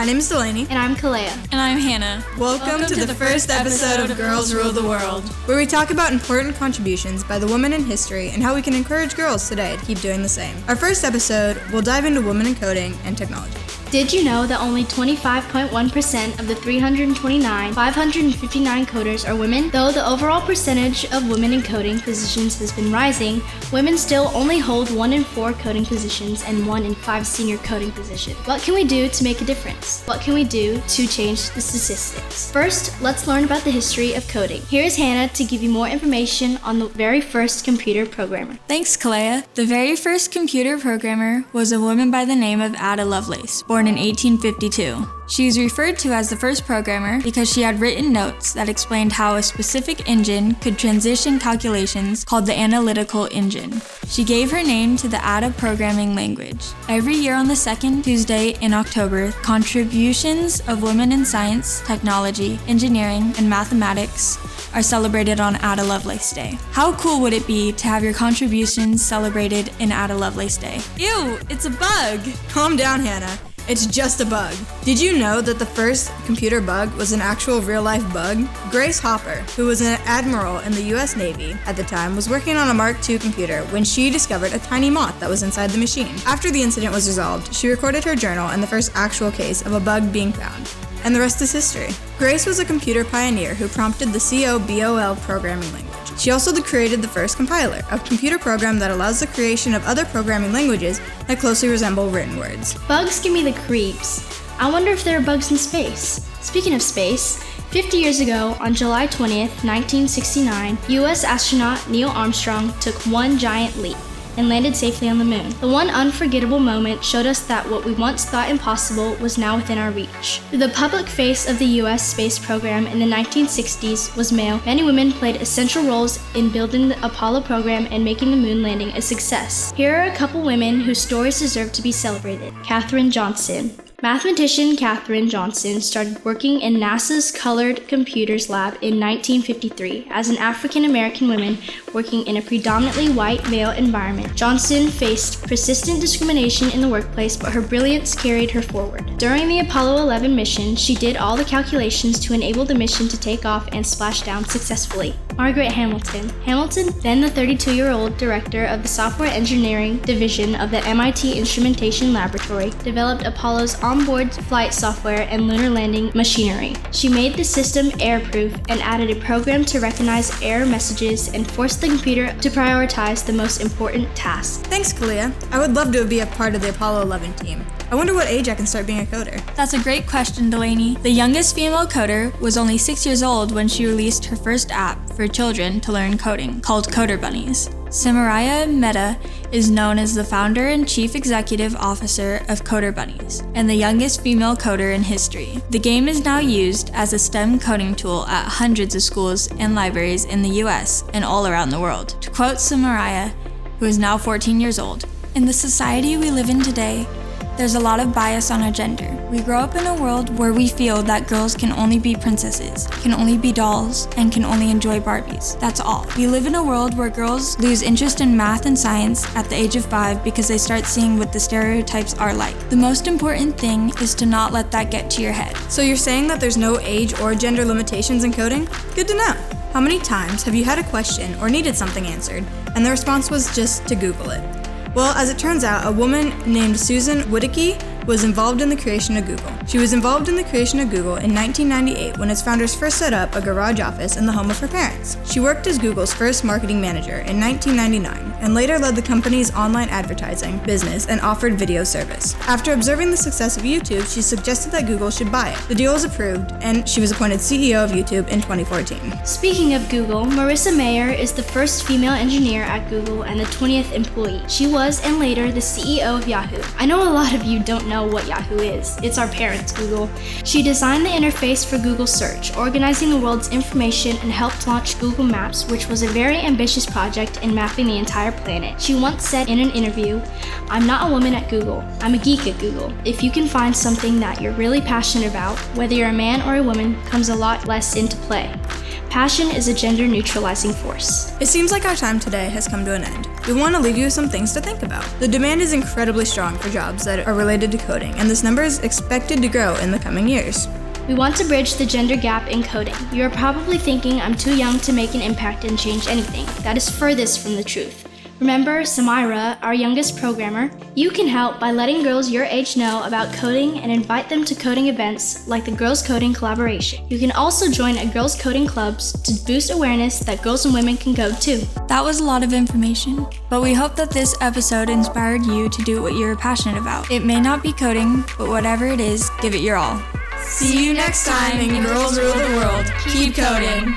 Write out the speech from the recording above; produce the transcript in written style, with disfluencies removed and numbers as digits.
My name is Delaney. And I'm Kalea. And I'm Hannah. Welcome to the first episode of Girls Rule the World, where we talk about important contributions by the women in history and how we can encourage girls today to keep doing the same. Our first episode will dive into women in coding and technology. Did you know that only 25.1% of the 559 coders are women? Though the overall percentage of women in coding positions has been rising, women still only hold 1 in 4 coding positions and 1 in 5 senior coding positions. What can we do to make a difference? What can we do to change the statistics? First, let's learn about the history of coding. Here is Hannah to give you more information on the very first computer programmer. Thanks, Kalea. The very first computer programmer was a woman by the name of Ada Lovelace, born in 1852. She is referred to as the first programmer because she had written notes that explained how a specific engine could transition calculations called the analytical engine. She gave her name to the Ada programming language. Every year on the second Tuesday in October, contributions of women in science, technology, engineering, and mathematics are celebrated on Ada Lovelace Day. How cool would it be to have your contributions celebrated in Ada Lovelace Day? Ew, it's a bug! Calm down, Hannah. It's just a bug. Did you know that the first computer bug was an actual real-life bug? Grace Hopper, who was an admiral in the US Navy at the time, was working on a Mark II computer when she discovered a tiny moth that was inside the machine. After the incident was resolved, she recorded her journal and the first actual case of a bug being found. And the rest is history. Grace was a computer pioneer who prompted the COBOL programming language. She also created the first compiler, a computer program that allows the creation of other programming languages that closely resemble written words. Bugs give me the creeps. I wonder if there are bugs in space. Speaking of space, 50 years ago, on July 20th, 1969, US astronaut Neil Armstrong took one giant leap and landed safely on the moon. The one unforgettable moment showed us that what we once thought impossible was now within our reach. The public face of the US space program in the 1960s was male. Many women played essential roles in building the Apollo program and making the moon landing a success. Here are a couple women whose stories deserve to be celebrated. Katherine Johnson. Mathematician Katherine Johnson started working in NASA's Colored Computers Lab in 1953 as an African-American woman working in a predominantly white male environment. Johnson faced persistent discrimination in the workplace, but her brilliance carried her forward. During the Apollo 11 mission, she did all the calculations to enable the mission to take off and splash down successfully. Margaret Hamilton. Hamilton, then the 32-year-old director of the software engineering division of the MIT Instrumentation Laboratory, developed Apollo's onboard flight software and lunar landing machinery. She made the system error-proof and added a program to recognize error messages and forced the computer to prioritize the most important tasks. Thanks, Kalea. I would love to be a part of the Apollo 11 team. I wonder what age I can start being a coder. That's a great question, Delaney. The youngest female coder was only 6 years old when she released her first app for children to learn coding, called Coder Bunnies. Samaraya Mehta is known as the founder and chief executive officer of Coder Bunnies, and the youngest female coder in history. The game is now used as a STEM coding tool at hundreds of schools and libraries in the US and all around the world. To quote Samaraya, who is now 14 years old, "In the society we live in today, there's a lot of bias on our gender. We grow up in a world where we feel that girls can only be princesses, can only be dolls, and can only enjoy Barbies. That's all. We live in a world where girls lose interest in math and science at the age of 5 because they start seeing what the stereotypes are like. The most important thing is to not let that get to your head." So you're saying that there's no age or gender limitations in coding? Good to know. How many times have you had a question or needed something answered, and the response was just to Google it? Well, as it turns out, a woman named Susan Wojcicki was involved in the creation of Google. She was involved in the creation of Google in 1998 when its founders first set up a garage office in the home of her parents. She worked as Google's first marketing manager in 1999 and later led the company's online advertising business and offered video service. After observing the success of YouTube, she suggested that Google should buy it. The deal was approved, and she was appointed CEO of YouTube in 2014. Speaking of Google, Marissa Mayer is the first female engineer at Google and the 20th employee. She was and later the CEO of Yahoo. I know a lot of you don't know what Yahoo is. It's our parents, Google. She designed the interface for Google Search, organizing the world's information, and helped launch Google Maps, which was a very ambitious project in mapping the entire planet. She once said in an interview, "I'm not a woman at Google. I'm a geek at Google. If you can find something that you're really passionate about, whether you're a man or a woman, comes a lot less into play. Passion is a gender-neutralizing force. It seems like our time today has come to an end. We want to leave you with some things to think about. The demand is incredibly strong for jobs that are related to coding, and this number is expected to grow in the coming years. We want to bridge the gender gap in coding. You are probably thinking I'm too young to make an impact and change anything. That is furthest from the truth. Remember Samira, our youngest programmer? You can help by letting girls your age know about coding and invite them to coding events like the Girls Coding Collaboration. You can also join a girls coding clubs to boost awareness that girls and women can code too. That was a lot of information, but we hope that this episode inspired you to do what you're passionate about. It may not be coding, but whatever it is, give it your all. See you next time in Girls Rule the World. Keep coding.